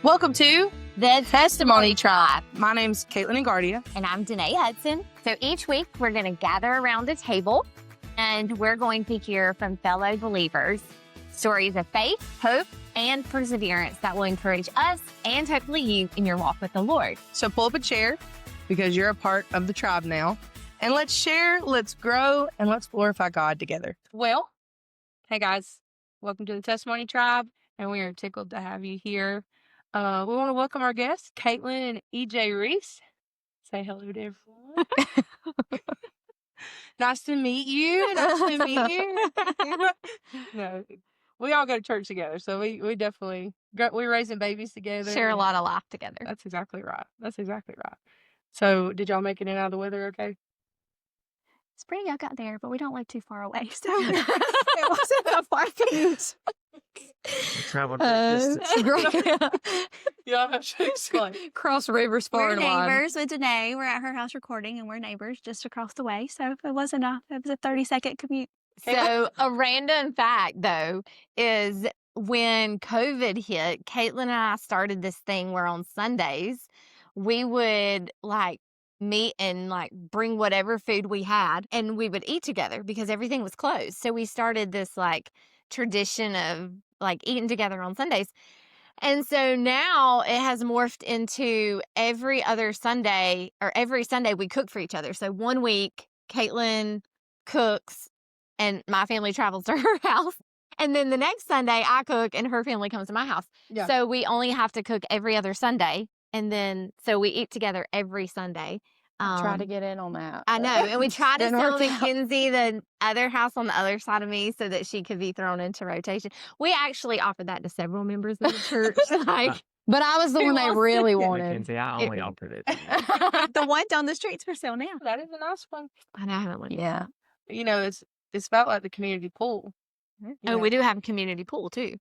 Welcome to The Testimony Tribe. My name's Caitlyn and And I'm Danae Hudson. So each week we're going to gather around a table and we're going to hear from fellow believers stories of faith, hope, and perseverance that will encourage us and hopefully you in your walk with the Lord. So pull up a chair because you're a part of the tribe now. And let's share, let's grow, and let's glorify God together. Well, hey guys, welcome to the Testimony Tribe. And we are tickled to have you here. We want to welcome our guests, Caitlyn and EJ Reece. Say hello to everyone. Nice to meet you. Nice to meet you. No, we all go to church together, so we definitely we're raising babies together. Share a lot of life together. That's exactly right. So, did y'all make it in and out of the weather okay? Spring, I got there, but we don't live too far away, so it wasn't that far. Traveled great distance. Y'all have to explain. Cross rivers far We're and wide. neighbors with Danae. We're at her house recording, and we're neighbors just across the way. So it was a 30-second commute. So a random fact, though, is when COVID hit, Caitlyn and I started this thing where on Sundays we would meet and bring whatever food we had and we would eat together because everything was closed. So we started this tradition of eating together on Sundays. And so now it has morphed into every Sunday we cook for each other. So one week Caitlyn cooks and my family travels to her house. And then the next Sunday I cook and her family comes to my house. Yeah. So we only have to cook every other Sunday. And then, so we eat together every Sunday. Try to get in on that. I know. And we try to Didn't sell work out. Mackenzie the other house on the other side of me so that she could be thrown into rotation. We actually offered that to several members of the church. But I was the one they really wanted. Mackenzie, I only offered it. The one down the street's for sale now. That is a nice one. I know, I haven't looked. Yeah. You know, it's about like the community pool. Oh, we do have a community pool too.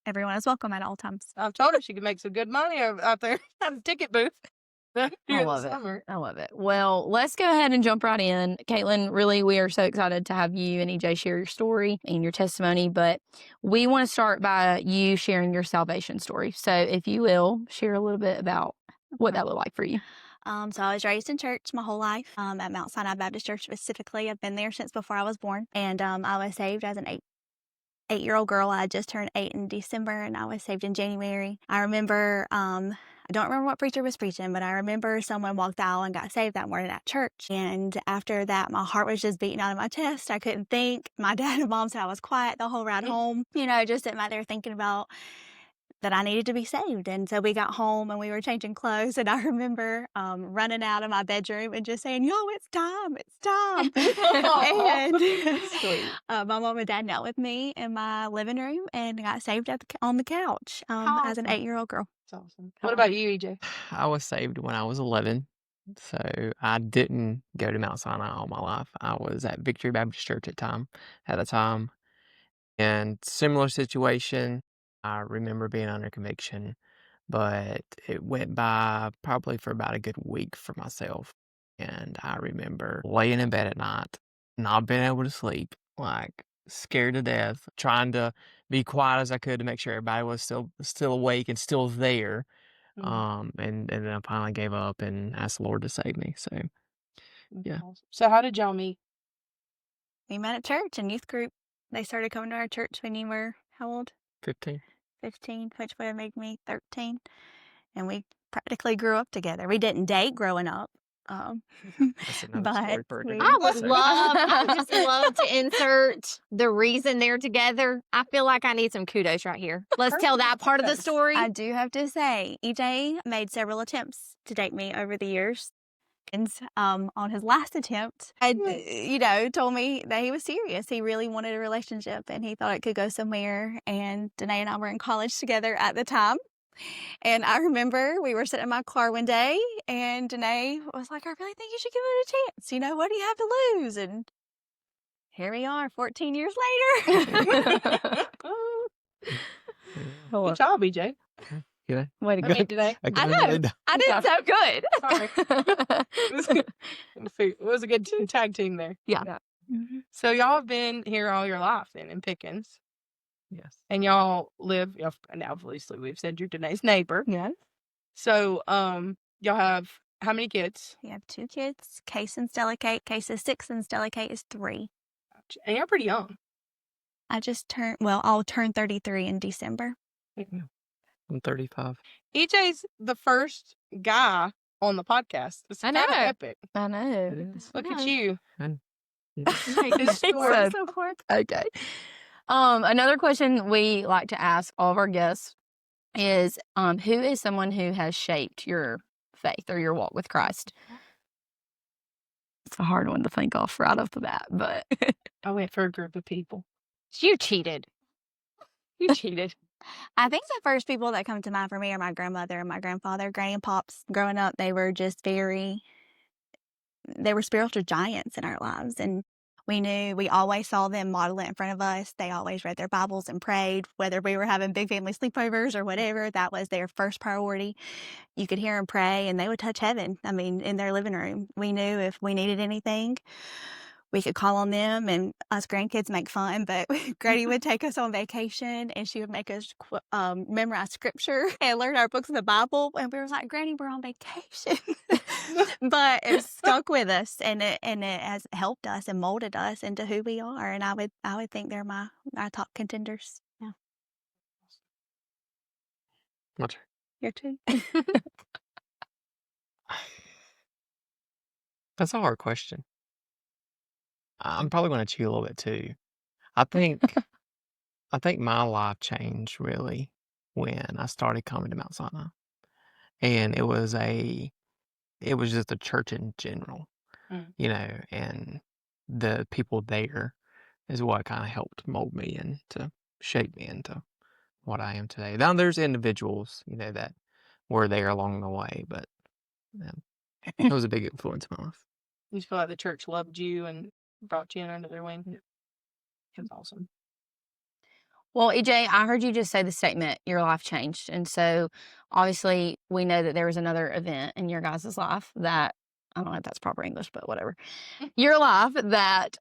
Everyone is welcome at all times. I've told her she could make some good money out there at the ticket booth. I love it. Well, let's go ahead and jump right in. Caitlyn, really, we are so excited to have you and EJ share your story and your testimony, but we want to start by you sharing your salvation story. So if you will, share a little bit about what that looked like for you. So I was raised in church my whole life, at Mount Sinai Baptist Church specifically. I've been there since before I was born, and I was saved as an eight-year-old girl. I just turned 8 in December, and I was saved in January. I remember, I don't remember what preacher was preaching, but I remember someone walked the aisle and got saved that morning at church. And after that, my heart was just beating out of my chest. I couldn't think. My dad and mom said I was quiet the whole ride home, just sitting out there thinking about that I needed to be saved. And so we got home and we were changing clothes. And I remember running out of my bedroom and just saying, "Yo, it's time. It's time." And my mom and dad knelt with me in my living room and got saved on the couch as an 8-year-old girl. That's awesome. What about you, EJ? I was saved when I was 11. So I didn't go to Mount Sinai all my life. I was at Victory Baptist Church at the time. And similar situation. I remember being under conviction, but it went by probably for about a good week for myself. And I remember laying in bed at night, not being able to sleep, scared to death, trying to be quiet as I could to make sure everybody was still awake and still there. And then I finally gave up and asked the Lord to save me. So, yeah. Awesome. So how did y'all meet? We met at church in youth group. They started coming to our church when you were how old? 15. 15, which would have made me 13. And we practically grew up together. We didn't date growing up. That's another story for a different I would episode. I would just love to insert the reason they're together. I feel like I need some kudos right here. Let's tell that part of the story. I do have to say, EJ made several attempts to date me over the years. And on his last attempt, told me that he was serious. He really wanted a relationship and he thought it could go somewhere. And Danae and I were in college together at the time. And I remember we were sitting in my car one day and Danae was like, "I really think you should give it a chance. What do you have to lose?" And here we are 14 years later. Good job, EJ. Yeah. Way to I go. mean, today. I know. I did so good. Sorry. It was a good tag team there. Yeah. So y'all have been here all your life then in Pickens. Yes. And y'all live, and obviously we've said you're Danae's neighbor. Yeah. So, y'all have how many kids? We have 2 kids, Case and Stella Kate. Case is 6 and Stella Kate is 3. And you're pretty young. I'll turn 33 in December. I'm 35. EJ's the first guy on the podcast. It's I kind of know. epic. I know. Look at you. And His story. Okay. Another question we like to ask all of our guests is, who is someone who has shaped your faith or your walk with Christ? It's a hard one to think off right off the bat, but I went for a group of people. You cheated. You cheated. I think the first people that come to mind for me are my grandmother and my grandfather. Granny and Pops, growing up, they were just they were spiritual giants in our lives. And we always saw them model it in front of us. They always read their Bibles and prayed, whether we were having big family sleepovers or whatever. That was their first priority. You could hear them pray and they would touch heaven. I mean, in their living room. We knew if we needed anything, we could call on them, and us grandkids make fun, but Granny would take us on vacation and she would make us memorize scripture and learn our books of the Bible. And we were like, Granny, we're on vacation. But it stuck with us, and it has helped us and molded us into who we are. And I would think they're my top contenders. Yeah. my turn. Your too. That's a hard question. I'm probably going to cheat a little bit too. I think my life changed really when I started coming to Mount Sinai, and it was just the church in general, and the people there is what kind of helped mold me and to shape me into what I am today. Now there's individuals, that were there along the way, but it was a big influence in my life. You feel like the church loved you and brought you in under their wing? Yeah. It's awesome. well, EJ, I heard you just say the statement, your life changed. And so obviously we know that there was another event in your guys' life that, I don't know if that's proper English, but whatever. Your life that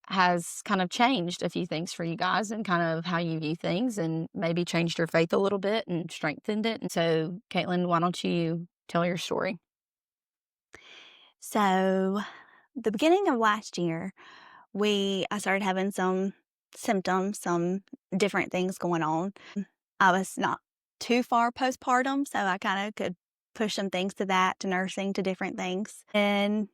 has kind of changed a few things for you guys and kind of how you view things and maybe changed your faith a little bit and strengthened it. And so, Caitlyn, why don't you tell your story? So, the beginning of last year, I started having some symptoms, some different things going on. I was not too far postpartum, so I kind of could push some things to that, to nursing, to different things. And,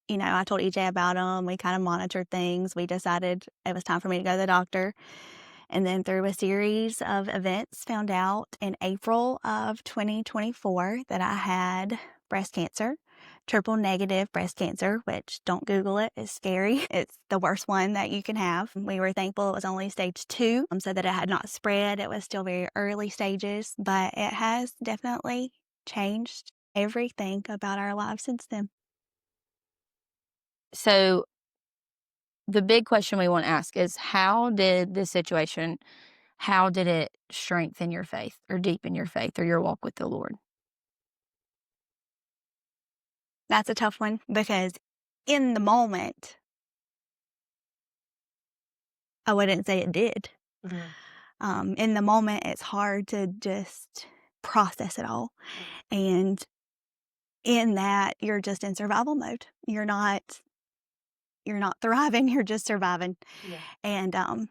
I told EJ about them. We kind of monitored things. We decided it was time for me to go to the doctor. And then through a series of events, found out in April of 2024 that I had breast cancer. Triple negative breast cancer, which don't Google it, it's scary. It's the worst one that you can have. We were thankful it was only stage 2, so that it had not spread. It was still very early stages, but it has definitely changed everything about our lives since then. So, the big question we want to ask is, how did this situation, how did it strengthen your faith or deepen your faith or your walk with the Lord? That's a tough one because in the moment, I wouldn't say it did. Mm-hmm. In the moment, it's hard to just process it all. And in that, you're just in survival mode. You're not thriving, you're just surviving. Yeah. And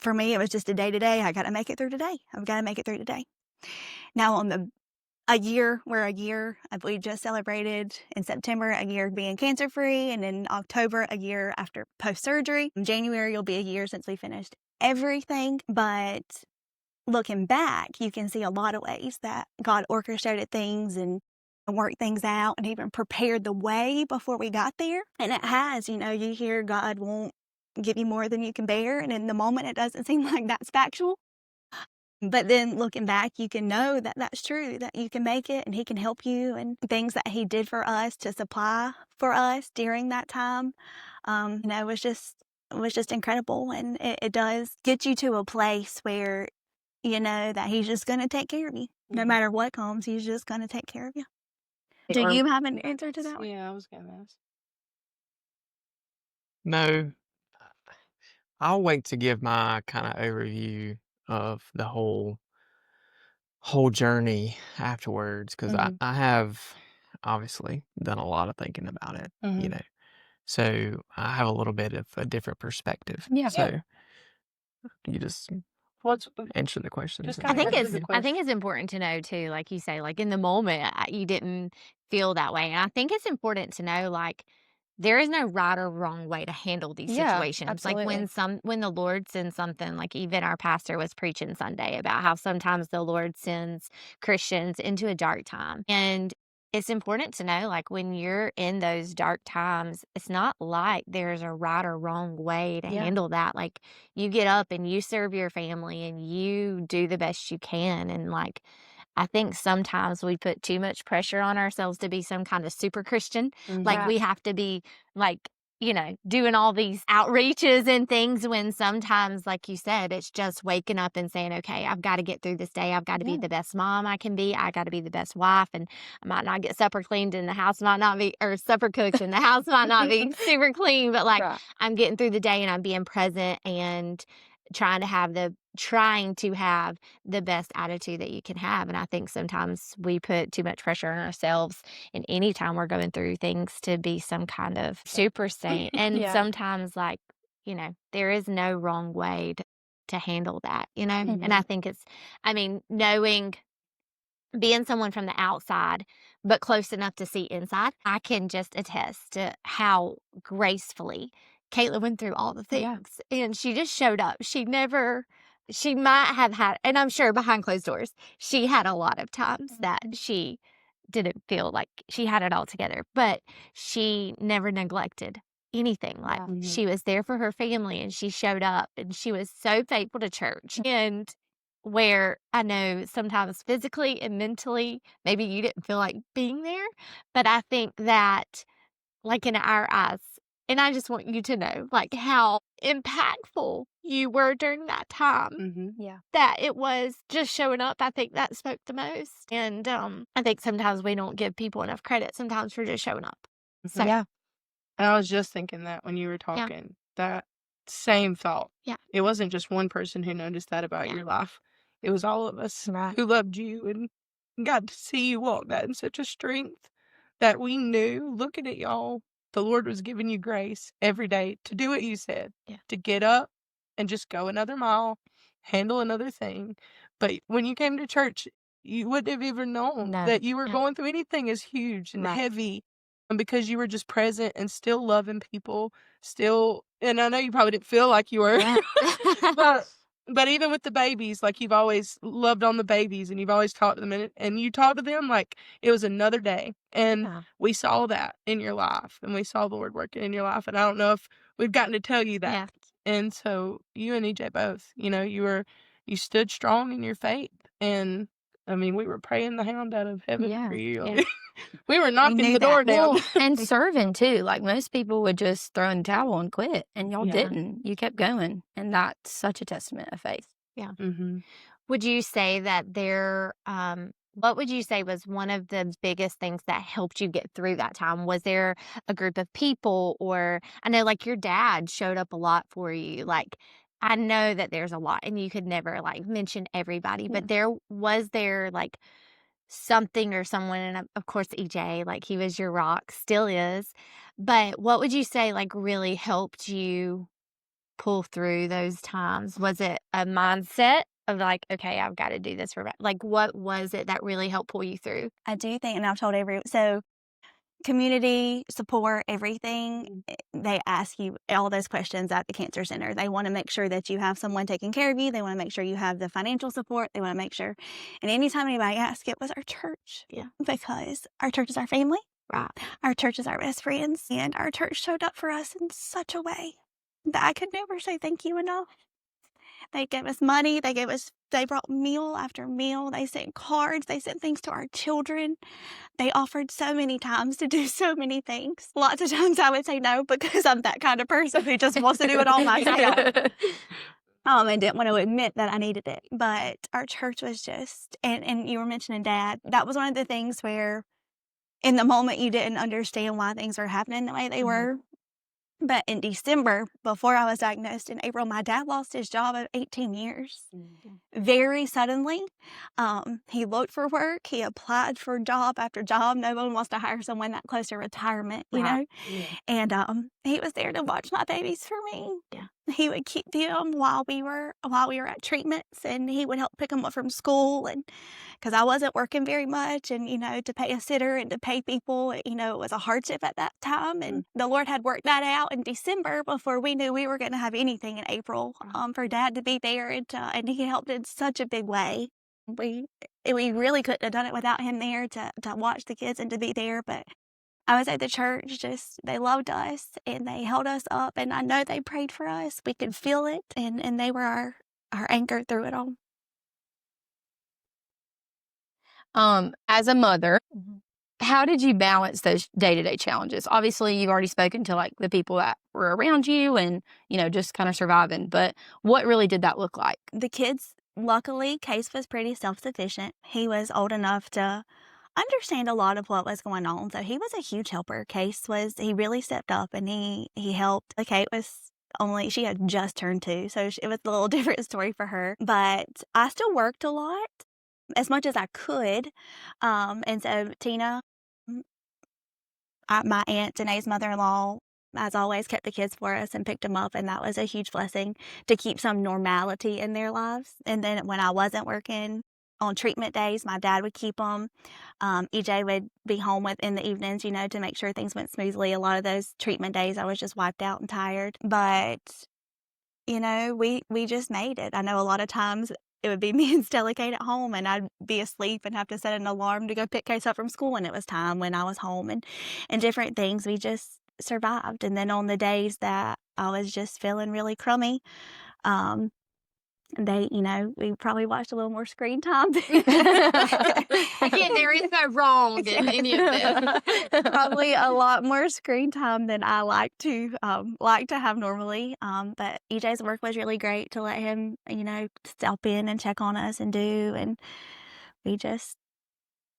for me, it was just a day to day. I got to make it through today. I've got to make it through today. Now, on we just celebrated in September a year being cancer free, and in October a year after post surgery. In January will be a year since we finished everything. But looking back, you can see a lot of ways that God orchestrated things and worked things out and even prepared the way before we got there. And it has, you hear God won't give you more than you can bear. And in the moment, it doesn't seem like that's factual. But then looking back, you can know that that's true, that you can make it and He can help you, and things that He did for us to supply for us during that time, it was just incredible. And it does get you to a place where you know that He's just going to take care of you. No matter what comes, He's just going to take care of you. Do you have an answer to that one? Yeah, I was going to ask. No, I'll wait to give my kind of overview of the whole journey afterwards, because Mhm. I have obviously done a lot of thinking about it, you Mhm. know. So I have a little bit of a different perspective. Yeah. So you just What's answer the questions. Just and I kinda think answer everything. the I think question. it's important to know too, like you say, like in the moment, you didn't feel that way, and I think it's important to know, like, there is no right or wrong way to handle these Yeah, situations. Like absolutely. when the Lord sends something, like even our pastor was preaching Sunday about how sometimes the Lord sends Christians into a dark time, and it's important to know, like when you're in those dark times, it's not like there's a right or wrong way to Yeah. handle that. Like you get up and you serve your family and you do the best you can. And like, I think sometimes we put too much pressure on ourselves to be some kind of super Christian. Like Mhm. we have to be like, doing all these outreaches and things when sometimes, like you said, it's just waking up and saying, okay, I've got to get through this day. I've got to be Yeah. the best mom I can be. I got to be the best wife. And I might not get supper cleaned and the house might not be, or supper cooked and the house might not be super clean, but like Right. I'm getting through the day and I'm being present and trying to have the best attitude that you can have. And I think sometimes we put too much pressure on ourselves in any time we're going through things to be some kind of super saint. And Yeah. sometimes like, there is no wrong way to handle that, Mhm. And I think knowing being someone from the outside, but close enough to see inside, I can just attest to how gracefully Caitlyn went through all the Yeah. things. And she just showed up. She might have had, and I'm sure behind closed doors, she had a lot of times that she didn't feel like she had it all together, but she never neglected anything. Like Yeah. Mhm. she was there for her family and she showed up and she was so faithful to church. And where I know sometimes physically and mentally, maybe you didn't feel like being there, but I think that, like in our eyes, and I just want you to know, like how impactful you were during that time. Mhm. Yeah. That it was just showing up. I think that spoke the most, and I think sometimes we don't give people enough credit. Sometimes for just showing up. So Yeah. And I was just thinking that when you were yeah, talking, that same thought. Yeah. It wasn't just one person who noticed that about Yeah. your life. It was all of us Right. who loved you and got to see you walk that in such a strength that we knew, looking at y'all, the Lord was giving you grace every day to do what you said, Yeah. to get up and just go another mile, handle another thing. But when you came to church, you wouldn't have even known No. that you were Yeah. going through anything as huge and Right. heavy. And because you were just present and still loving people, and I know you probably didn't feel like you were, Yeah. but even with the babies, like you've always loved on the babies and you've always talked to them and you talked to them like it was another day. And Yeah. we saw that in your life and we saw the Lord working in your life. And I don't know if we've gotten to tell you that. Yeah. And so you and EJ both, you stood strong in your faith. And I mean, we were praying the hound out of heaven Yeah. for you. Yeah. We were knocking knew the that. door down. Well, and serving too. Like most people would just throw in the towel and quit, and y'all Yeah. didn't. You kept going, and that's such a testament of faith. Mm-hmm. Would you say that what would you say was one of the biggest things that helped you get through that time? Was there a group of people, or I know like your dad showed up a lot for you. Like I know that there's a lot and you could never like mention everybody, but was there like something or someone, and of course EJ, like he was your rock, still is. But what would you say like really helped you pull through those times? Was it a mindset of like, okay, I've got to do this like, what was it that really helped pull you through? I do think, and I've told so community support, everything, they ask you all those questions at the cancer center. They want to make sure that you have someone taking care of you. They want to make sure you have the financial support. They want to make sure. And anytime anybody asks, it was our church. Yeah. Because our church is our family. Right. Our church is our best friends. And our church showed up for us in such a way that I could never say thank you enough. They gave us money. They brought meal after meal. They sent cards. They sent things to our children. They offered so many times to do so many things. Lots of times I would say no because I'm that kind of person who just wants to do it all myself. And didn't want to admit that I needed it. But our church was just, and you were mentioning Dad, that was one of the things where in the moment you didn't understand why things were happening the way they were. But in December, before I was diagnosed in April, my dad lost his job of 18 years very suddenly. He looked for work. He applied for job after job. No one wants to hire someone that close to retirement, you know? Yeah. And he was there to watch my babies for me. Yeah. He would keep them while we were at treatments, and he would help pick them up from school. And because I wasn't working very much, and to pay a sitter and to pay people, it was a hardship at that time. And the Lord had worked that out in December before we knew we were going to have anything in April. For Dad to be there, and he helped in such a big way. We really couldn't have done it without him there to watch the kids and to be there. But I would say the church they loved us and they held us up, and I know they prayed for us. We could feel it, and they were our anchor through it all. As a mother, how did you balance those day-to-day challenges? Obviously, you've already spoken to like the people that were around you and, just kind of surviving, but what really did that look like? The kids, luckily, Case was pretty self-sufficient. He was old enough to understand a lot of what was going on, so he was a huge helper. He really stepped up and he helped. Kate she had just turned 2, so it was a little different story for her, but I still worked a lot, as much as I could. And so Tina, my aunt Danae's mother-in-law, as always, kept the kids for us and picked them up, and that was a huge blessing to keep some normality in their lives. And then when I wasn't working on treatment days, my dad would keep them. EJ would be home in the evenings, to make sure things went smoothly. A lot of those treatment days, I was just wiped out and tired, but we just made it. I know a lot of times it would be me and Stella Kate at home, and I'd be asleep and have to set an alarm to go pick Case up from school when it was time, when I was home, and different things. We just survived. And then on the days that I was just feeling really crummy, we probably watched a little more screen time. Again, there is no wrong in any of this. Probably a lot more screen time than I like to have normally. But EJ's work was really great to let him, step in and check on us and do, and we just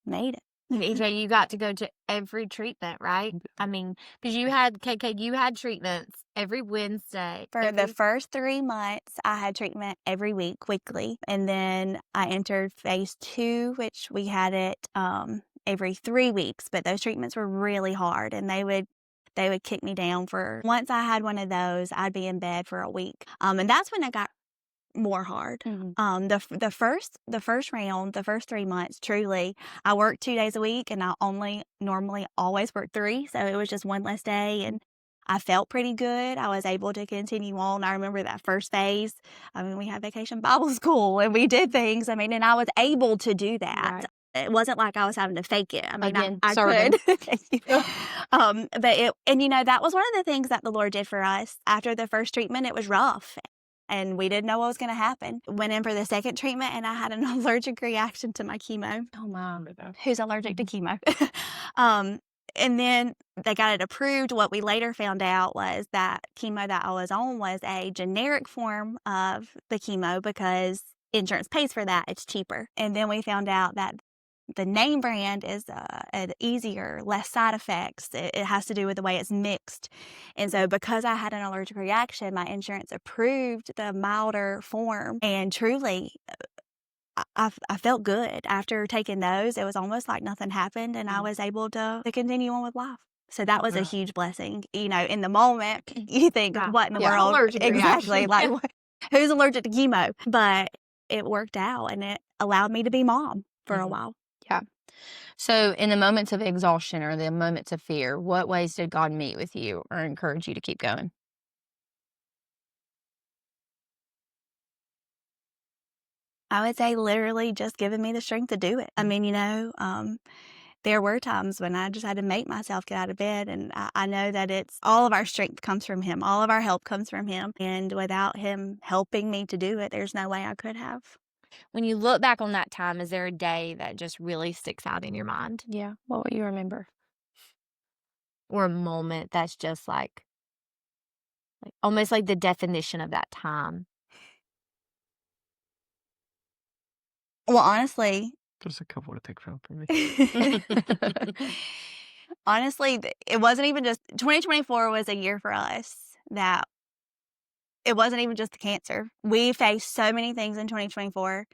made it. EJ, you got to go to every treatment, right? I mean, because you had treatments every Wednesday. For the first 3 months, I had treatment every week, weekly. And then I entered phase 2, which we had it every 3 weeks. But those treatments were really hard, and they would kick me down once I had one of those, I'd be in bed for a week. And that's when it got more hard. The first round, the first 3 months, truly, I worked 2 days a week, and I normally always work 3, so it was just one less day, and I felt pretty good. I was able to continue on. I remember that first phase. We had Vacation Bible School, and we did things. And I was able to do that. Right. It wasn't like I was having to fake it. I could. That was one of the things that the Lord did for us. After the first treatment, it was rough, and we didn't know what was going to happen. Went in for the second treatment, and I had an allergic reaction to my chemo. Oh, my. Who's allergic to chemo? And then they got it approved. What we later found out was that chemo that I was on was a generic form of the chemo because insurance pays for that. It's cheaper. And then we found out that the name brand is an easier, less side effects. It has to do with the way it's mixed. And so because I had an allergic reaction, my insurance approved the milder form. And truly, I felt good after taking those. It was almost like nothing happened, and I was able to continue on with life. So that was a huge blessing. In the moment, you think, what in the world? Exactly. Like, who's allergic to chemo? But it worked out, and it allowed me to be mom for a while. Yeah. So in the moments of exhaustion or the moments of fear, what ways did God meet with you or encourage you to keep going? I would say literally just giving me the strength to do it. There were times when I just had to make myself get out of bed, and I know that it's all of our strength comes from Him. All of our help comes from Him. And without Him helping me to do it, there's no way I could have. When you look back on that time, is there a day that just really sticks out in your mind? Yeah. What will you remember? Or a moment that's just like almost like the definition of that time? Well, honestly, There's a couple to pick from for me. honestly, it wasn't even just 2024 was a year for us that it wasn't even just the cancer. We faced so many things in 2024.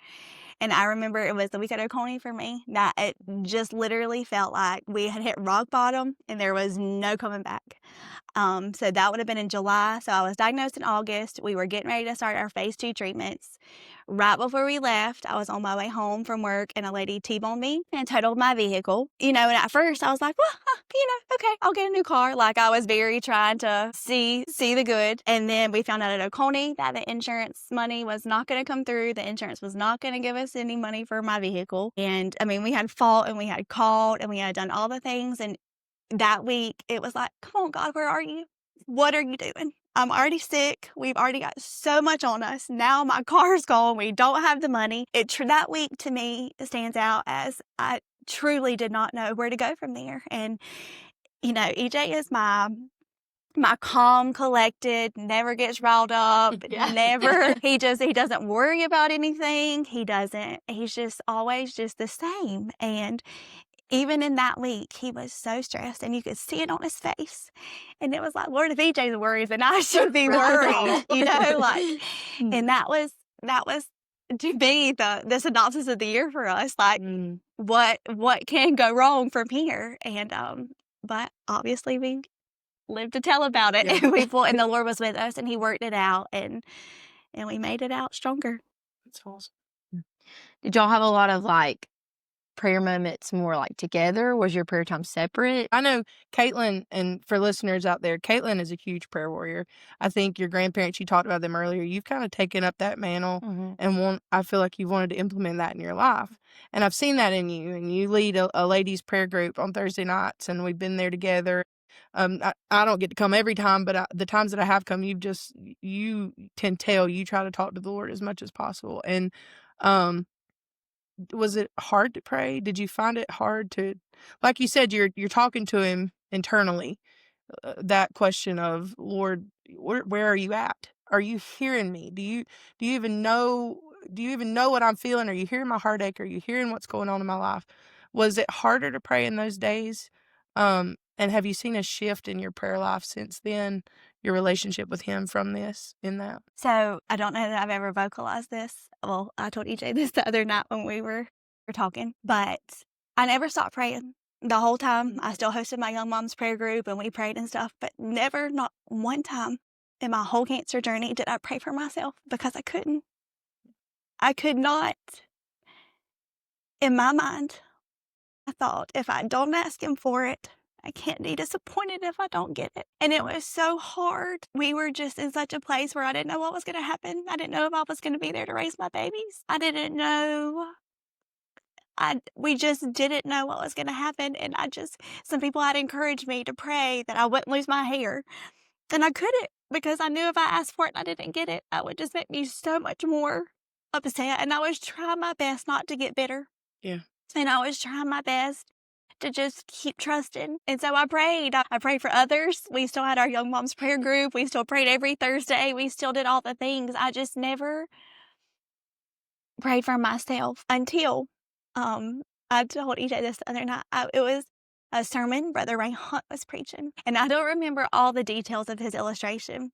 And I remember it was the week at Oconee for me that it just literally felt like we had hit rock bottom and there was no coming back. So that would have been in July. So I was diagnosed in August. We were getting ready to start our phase 2 treatments. Right before we left, I was on my way home from work and a lady T-boned me and totaled my vehicle. And at first I was like, well, okay, I'll get a new car. Like I was very trying to see the good. And then we found out at Oconee that the insurance money was not going to come through. The insurance was not going to give us any money for my vehicle. And I mean, we had fought and we had called and we had done all the things. And that week it was like, come on, God, where are you? What are you doing? I'm already sick. We've already got so much on us. Now my car's gone. We don't have the money. That week to me stands out as I truly did not know where to go from there. And, EJ is my calm, collected, never gets riled up, never. He doesn't worry about anything. He's just always just the same. And even in that week, he was so stressed and you could see it on his face. And it was like, Lord, if EJ's worried, then I should be worried, and that was to me the synopsis of the year for us. Like what can go wrong from here? And, but obviously we lived to tell about it. Yeah. And the Lord was with us and he worked it out and we made it out stronger. That's awesome. Did y'all have a lot of prayer moments more together? Was your prayer time separate? I know Caitlyn, and for listeners out there, Caitlyn is a huge prayer warrior. I think your grandparents, you talked about them earlier, you've kind of taken up that mantle and I feel like you've wanted to implement that in your life. And I've seen that in you, and you lead a ladies prayer group on Thursday nights and we've been there together. I don't get to come every time, but the times that I have come, you can tell you try to talk to the Lord as much as possible. And, was it hard to pray? Did you find it hard to, like you said, you're talking to him internally, that question of, Lord, where are you at? Are you hearing me? Do you even know what I'm feeling? Are you hearing my heartache? Are you hearing what's going on in my life? Was it harder to pray in those days? And have you seen a shift in your prayer life since then, your relationship with him from this, in that? So I don't know that I've ever vocalized this. Well, I told EJ this the other night when we were talking, but I never stopped praying. The whole time I still hosted my young mom's prayer group and we prayed and stuff, but never, not one time in my whole cancer journey did I pray for myself because I couldn't. I could not. In my mind, I thought if I don't ask him for it, I can't be disappointed if I don't get it. And it was so hard. We were just in such a place where I didn't know what was going to happen. I didn't know if I was going to be there to raise my babies. I didn't know. We just didn't know what was going to happen. And some people had encouraged me to pray that I wouldn't lose my hair. And I couldn't, because I knew if I asked for it and I didn't get it, that would just make me so much more upset. And I was trying my best not to get bitter. Yeah. And I was trying my best to just keep trusting. And so I prayed. I prayed for others. We still had our young moms prayer group. We still prayed every Thursday. We still did all the things. I just never prayed for myself until I told EJ this the other night. It was a sermon Brother Ray Hunt was preaching. And I don't remember all the details of his illustration,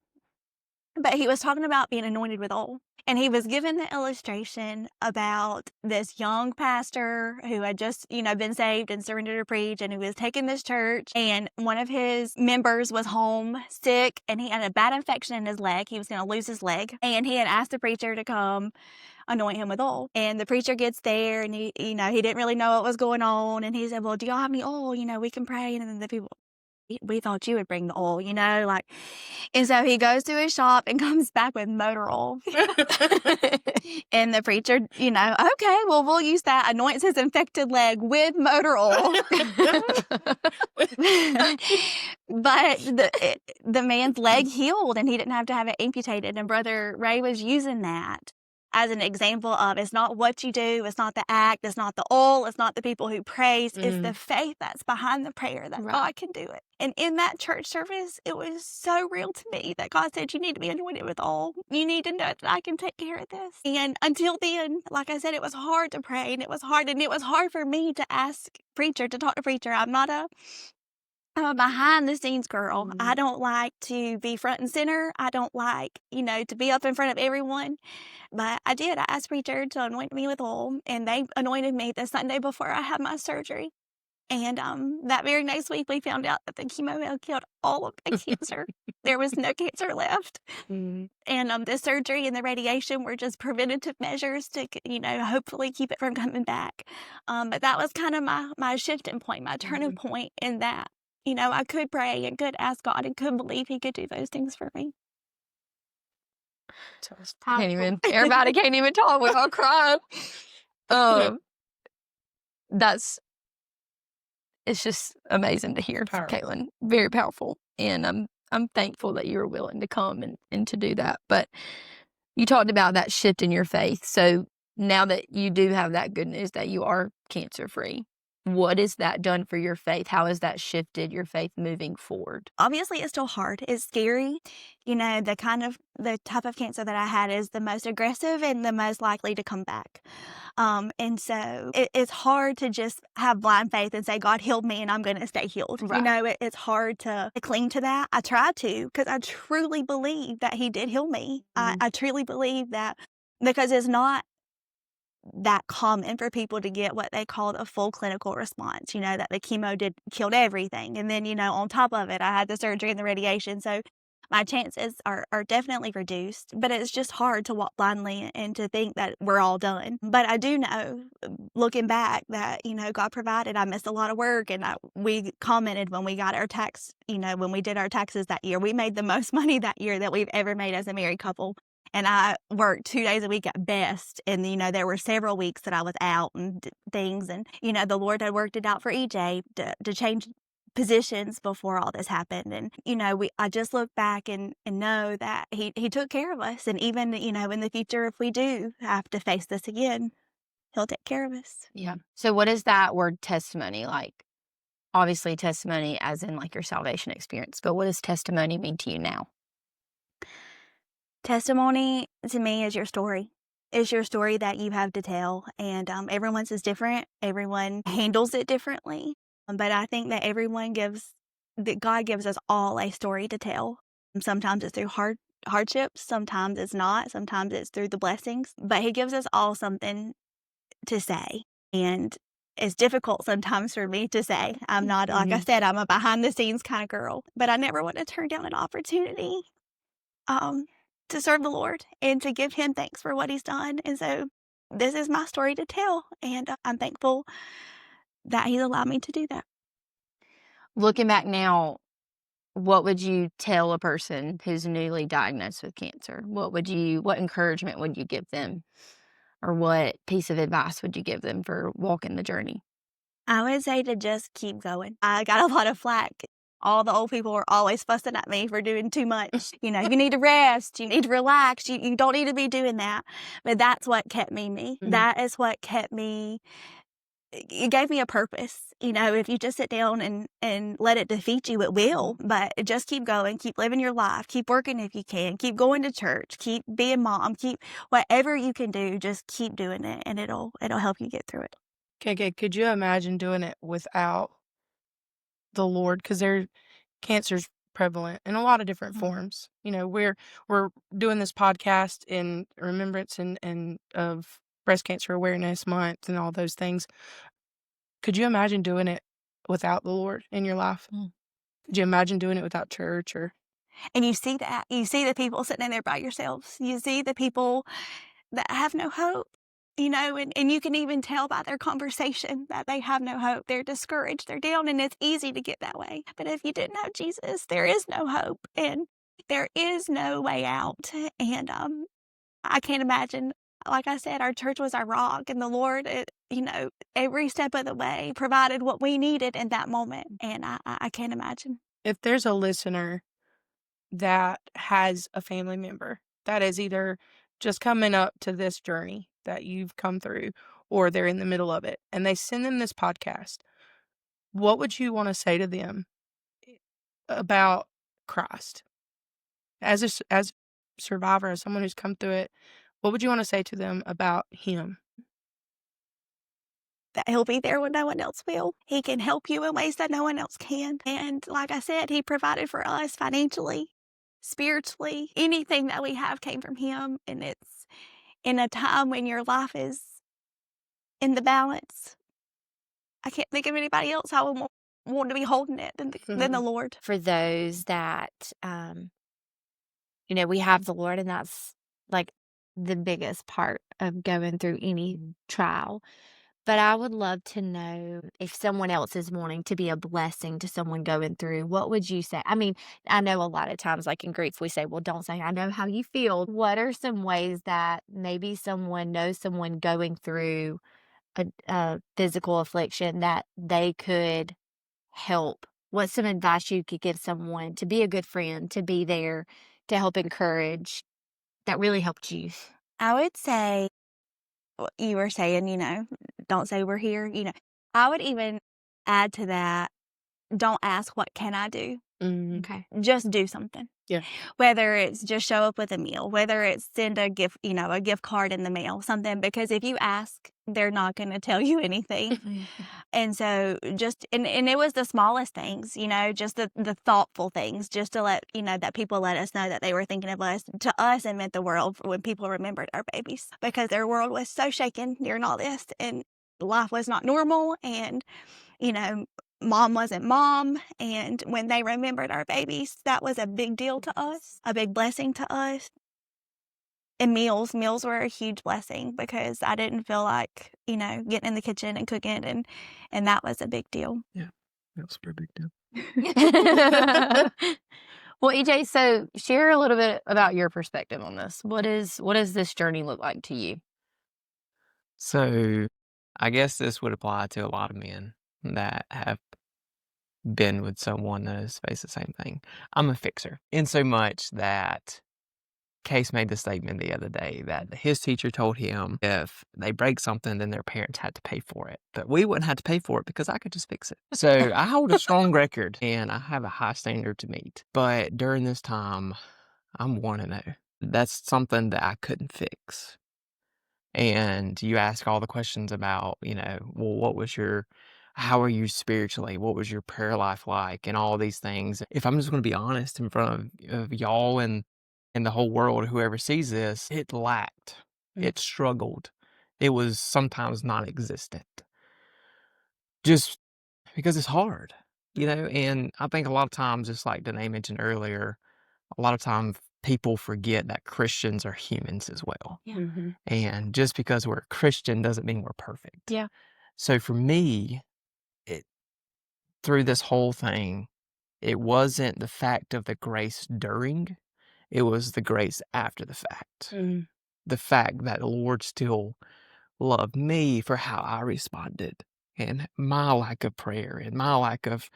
but he was talking about being anointed with oil. And he was given the illustration about this young pastor who had just, been saved and surrendered to preach, and who was taking this church. And one of his members was home sick, and he had a bad infection in his leg. He was going to lose his leg. And he had asked the preacher to come anoint him with oil. And the preacher gets there, and he didn't really know what was going on. And he said, well, do y'all have any oil? We can pray. And then the people, we thought you would bring the oil, And so he goes to his shop and comes back with motor oil. And the preacher, okay, well, we'll use that. Anoints his infected leg with motor oil. But the man's leg healed and he didn't have to have it amputated. And Brother Ray was using that as an example of, it's not what you do, it's not the act, it's not the oil, it's not the people who praise, it's the faith that's behind the prayer that God can do it. And in that church service, it was so real to me that God said, you need to be anointed with oil. You need to know that I can take care of this. And until then, like I said, it was hard to pray, and it was hard for me to ask preacher, to talk to preacher. I'm not a I'm a behind the scenes girl. Mhm. I don't like to be front and center. I don't like, to be up in front of everyone. But I did. I asked preacher to anoint me with oil, and they anointed me the Sunday before I had my surgery. And that very next week, we found out that the chemo had killed all of the cancer. There was no cancer left. Mhm. And the surgery and the radiation were just preventative measures to, hopefully keep it from coming back. But that was kind of my shifting point, my turning point in that, I could pray and could ask God and could believe He could do those things for me. Can't even. Everybody can't even talk. We're all crying. It's just amazing to hear, Powerful. Caitlyn. Very powerful, and I'm thankful that you were willing to come and to do that. But you talked about that shift in your faith. So now that you do have that good news that you are cancer free, what has that done for your faith? How has that shifted your faith moving forward? Obviously, it's still hard. It's scary. The type of cancer that I had is the most aggressive and the most likely to come back. And so it's hard to just have blind faith and say, God healed me and I'm going to stay healed. Right. It's hard to cling to that. I try to, because I truly believe that He did heal me. I truly believe that, because it's not that common for people to get what they call a full clinical response, that the chemo killed everything. And then, on top of it, I had the surgery and the radiation. So my chances are definitely reduced, but it's just hard to walk blindly and to think that we're all done. But I do know, looking back, that, God provided. I missed a lot of work, and we commented when we got our tax, when we did our taxes that year, we made the most money that year that we've ever made as a married couple. And I worked 2 days a week at best. And, there were several weeks that I was out and things. And, the Lord had worked it out for EJ to change positions before all this happened. And, I just look back and know that he took care of us. And even, in the future, if we do have to face this again, He'll take care of us. Yeah. So what is that word testimony like? Obviously, testimony as in like your salvation experience, but what does testimony mean to you now? Testimony to me is your story. It's your story that you have to tell. And everyone's is different. Everyone handles it differently. But I think that God gives us all a story to tell. Sometimes it's through hardships. Sometimes it's not. Sometimes it's through the blessings. But He gives us all something to say. And it's difficult sometimes for me to say. I'm not, like I said, I'm a behind the scenes kind of girl. But I never want to turn down an opportunity to serve the Lord and to give Him thanks for what He's done. And so this is my story to tell. And I'm thankful that He's allowed me to do that. Looking back now, what would you tell a person who's newly diagnosed with cancer? What encouragement would you give them? Or what piece of advice would you give them for walking the journey? I would say to just keep going. I got a lot of flack. All the old people were always fussing at me for doing too much. You need to rest. You need to relax. You don't need to be doing that. But that's what kept me me. That is what kept me. It gave me a purpose. If you just sit down and let it defeat you, it will. But just keep going. Keep living your life. Keep working if you can. Keep going to church. Keep being mom. Keep whatever you can do. Just keep doing it, and it'll help you get through it. Okay, could you imagine doing it without the Lord? Because cancer's prevalent in a lot of different forms. We're doing this podcast in remembrance and of Breast Cancer Awareness Month and all those things. Could you imagine doing it without the Lord in your life? Could you imagine doing it without church? And you see that. You see the people sitting in there by yourselves. You see the people that have no hope, and you can even tell by their conversation that they have no hope. They're discouraged. They're down, and it's easy to get that way. But if you didn't have Jesus, there is no hope, and there is no way out. And I can't imagine. Like I said, our church was our rock, and the Lord, every step of the way provided what we needed in that moment. And I can't imagine. If there's a listener that has a family member that is either just coming up to this journey that you've come through, or they're in the middle of it, and they send them this podcast, what would you want to say to them about Christ? As a survivor, as someone who's come through it, what would you want to say to them about Him? that he'll be there when no one else will. He can help you in ways that no one else can. And like I said, he provided for us financially, spiritually. Anything that we have came from him. And it's in a time when your life is in the balance. I can't think of anybody else I would want to be holding it than the Lord. For those that, we have the Lord, and that's like the biggest part of going through any trial. But I would love to know if someone else is wanting to be a blessing to someone going through, what would you say? I mean, I know a lot of times, like in grief, we say, well, don't say, I know how you feel. What are some ways that maybe someone knows someone going through a physical affliction that they could help? What's some advice you could give someone to be a good friend, to be there, to help encourage, that really helped you? I would say, you were saying, don't say we're here. I would even add to that, don't ask, what can I do? Okay. Just do something. Yeah. Whether it's just show up with a meal, whether it's send a gift, a gift card in the mail, something, because if you ask, they're not going to tell you anything. And so and it was the smallest things, just the thoughtful things, just to let, that people let us know that they were thinking of us. To us, it meant the world when people remembered our babies, because their world was so shaken during all this, and life was not normal, and, mom wasn't mom. And when they remembered our babies, that was a big deal to us, a big blessing to us. And meals were a huge blessing, because I didn't feel like, getting in the kitchen and cooking, and that was a big deal. Yeah, that was a pretty big deal. Well, EJ, so share a little bit about your perspective on this. What does this journey look like to you? So I guess this would apply to a lot of men that have been with someone that has faced the same thing. I'm a fixer, in so much that Case made the statement the other day that his teacher told him if they break something, then their parents had to pay for it. But we wouldn't have to pay for it because I could just fix it. So I hold a strong record, and I have a high standard to meet. But during this time, I'm 1-0. That's something that I couldn't fix. And you ask all the questions about, well, how are you spiritually? What was your prayer life like? And all these things. If I'm just going to be honest in front of y'all and the whole world, whoever sees this, it lacked. It struggled. It was sometimes non-existent. Just because it's hard, and I think a lot of times, just like Danae mentioned earlier, a lot of times people forget that Christians are humans as well. Yeah. Mm-hmm. And just because we're a Christian doesn't mean we're perfect. Yeah. So for me, through this whole thing, it wasn't the fact of the grace during, it was the grace after the fact. Mm-hmm. The fact that the Lord still loved me for how I responded, and my lack of prayer, and my lack of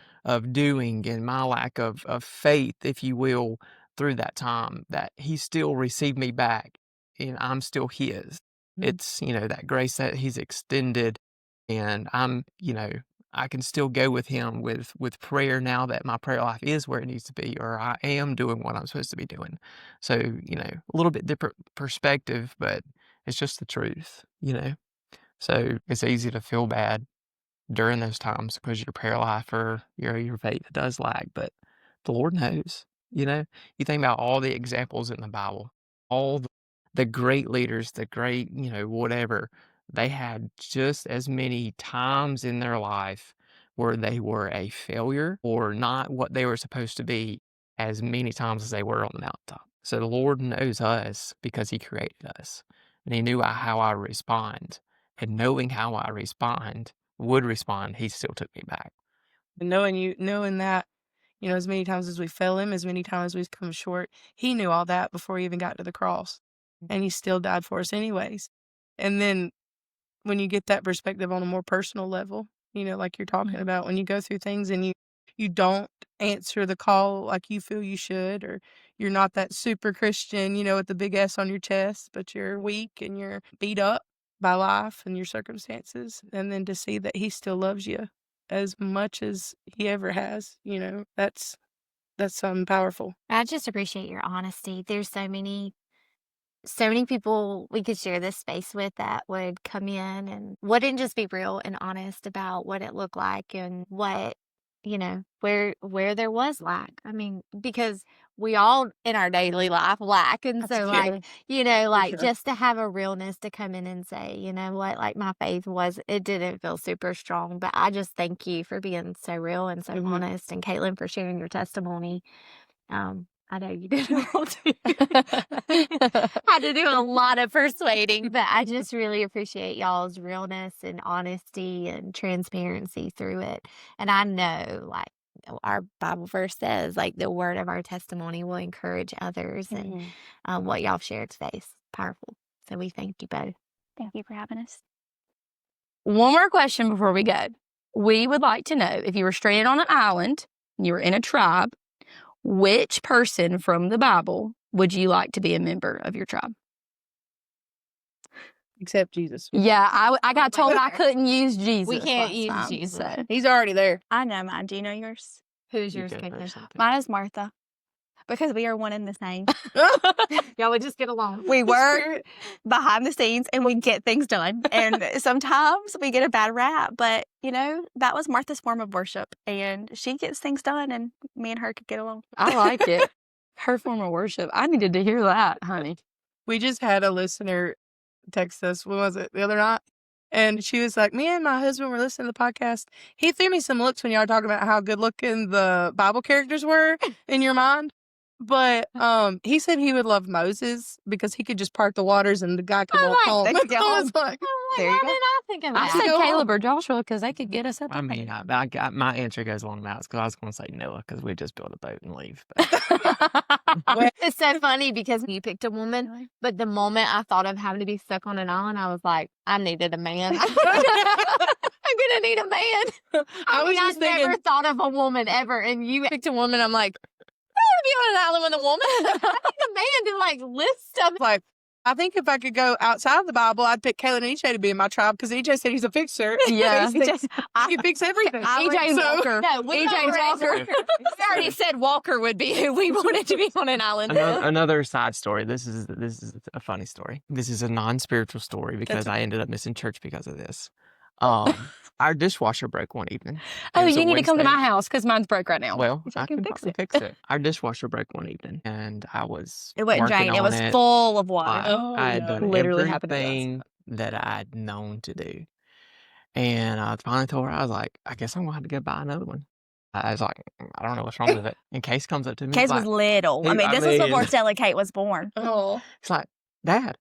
doing, and my lack of faith, if you will, through that time, that he still received me back, and I'm still his. Mhm. It's, that grace that he's extended, and I can still go with him with prayer now that my prayer life is where it needs to be, or I am doing what I'm supposed to be doing. So, a little bit different perspective, but it's just the truth, So it's easy to feel bad during those times because your prayer life or your faith does lag, but the Lord knows, You think about all the examples in the Bible, all the great leaders, the great, whatever, they had just as many times in their life where they were a failure or not what they were supposed to be, as many times as they were on the mountaintop. So the Lord knows us because he created us, and he knew how I respond. And knowing how I would respond, he still took me back. And knowing that, as many times as we fail him, as many times as we've come short, he knew all that before he even got to the cross. And he still died for us anyways. And then when you get that perspective on a more personal level, like you're talking about, when you go through things and you don't answer the call like you feel you should, or you're not that super Christian, with the big S on your chest, but you're weak and you're beat up by life and your circumstances. And then to see that he still loves you as much as he ever has, that's something powerful. I just appreciate your honesty. There's so many so many people we could share this space with that would come in and wouldn't just be real and honest about what it looked like and what, where there was lack. I mean, because we all in our daily life lack. And That's so true. like sure. just to have a realness to come in and say, you know what, like my faith it didn't feel super strong, but I just thank you for being so real and so Mhm. honest, and Caitlyn for sharing your testimony. I know you did a lot had to do a lot of persuading, but I just really appreciate y'all's realness and honesty and transparency through it. And I know, like, our Bible verse says, like, the word of our testimony will encourage others. Mhm. And what y'all shared today is powerful. So we thank you both. Thank you for having us. One more question before we go. We would like to know, if you were stranded on an island, you were in a tribe, which person from the Bible would you like to be a member of your tribe? Except Jesus. Yeah, I got told I goodness. couldn't use Jesus. We can't last use time, Jesus. so. He's already there. I know mine. Do you know yours? Who's You yours, go Caitlyn? first, I think. Mine is Martha, because we are one in the same. Y'all would just get along. We work behind the scenes and we get things done. And sometimes we get a bad rap, but that was Martha's form of worship, and she gets things done, and me and her could get along. I like it. Her form of worship. I needed to hear that, honey. We just had a listener text us, when was it, the other night? And she was like, me and my husband were listening to the podcast. He threw me some looks when y'all were talking about how good looking the Bible characters were in your mind. But he said he would love Moses because he could just part the waters and the guy could walk home. They could get I home. was like, There you go. Why did I think of I that? said Go Caleb or Joshua because they could get us up. I mean, my answer goes along that because I was going to say Noah because we just build a boat and leave. But It's so funny because you picked a woman, but the moment I thought of having to be stuck on an island, I was like, I needed a man. I'm gonna need a man. I never thought of a woman ever, and you picked a woman. I'm like, I don't want to be on an island with a woman. I need a man to lift stuff. like, I think if I could go outside of the Bible, I'd pick Katelyn and EJ to be in my tribe because EJ said he's a fixer. Yeah. he can fix everything. EJ Walker. No, we EJ Walker. We already said Walker would be who we wanted to be on an island. another side story. This is a funny story. This is a non-spiritual story because I ended up missing church because of this. Our dishwasher broke one evening. Oh, It was a you need to come to Wednesday. my house because mine's broke right now. Well, I I can can fix probably fix it. Our dishwasher broke one evening, and I was It wasn't working drained. It on was full of water. I had done Literally happened to us. everything that I'd known to do. And I finally told her, I was like, I guess I'm going to have to go buy another one. I was like, I don't know what's wrong with it. And Case comes up to me. Case he's was like, little. I mean, this was before Stella Kate was born. Oh. he's like, Dad,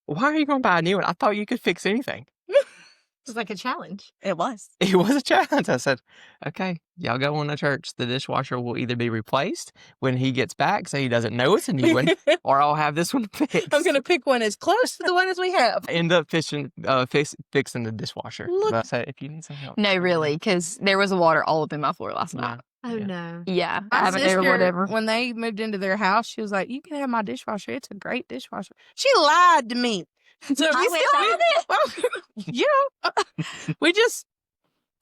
why are you going to buy a new one? I thought you could fix anything. It's like a challenge. It was. It was a challenge. I said, okay, y'all go on to church. The dishwasher will either be replaced when he gets back so he doesn't know it's a new one, or I'll have this one fixed. I'm going to pick one as close to the one as we have. End up fixing the dishwasher. Look. But I said, if you need some help. No, really, because there was water all up in my floor last night. Oh, Yeah. no. Yeah, I My haven't ever, sister, whatever. when they moved into their house, she was like, you can have my dishwasher. It's a great dishwasher. She lied to me. So I wish I we just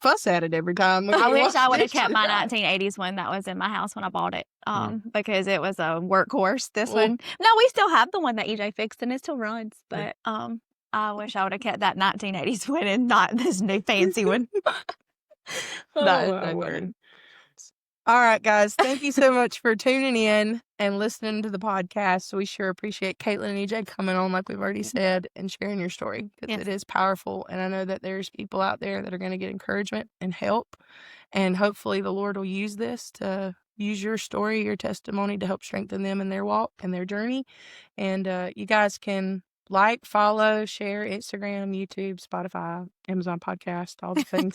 fuss at it every time. I wish I would have dishes. kept my 1980s one that was in my house when I bought it, because it was a workhorse. This one, no, we still have the one that EJ fixed and it still runs. But I wish I would have kept that 1980s one and not this new fancy one. That is my so word. funny. All right, guys. Thank you so much for tuning in and listening to the podcast. We sure appreciate Caitlyn and EJ coming on, like we've already said, and sharing your story because Yes. it is powerful. And I know that there's people out there that are going to get encouragement and help. And hopefully the Lord will use this to use your story, your testimony to help strengthen them in their walk and their journey. And you guys can like, follow, share Instagram, YouTube, Spotify, Amazon Podcast, all the things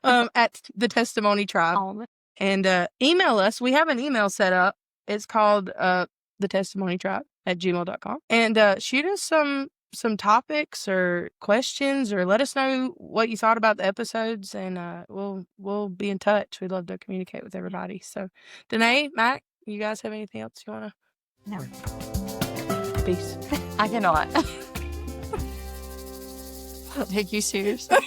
at the Testimony Tribe. All of it. And email us. We have an email set up. It's called the Testimony Tribe at gmail.com. And shoot us some topics or questions, or let us know what you thought about the episodes, and we'll be in touch. We'd love to communicate with everybody. So, Danae, Mac, you guys have anything else you want to? No. Peace. I cannot. Take you seriously.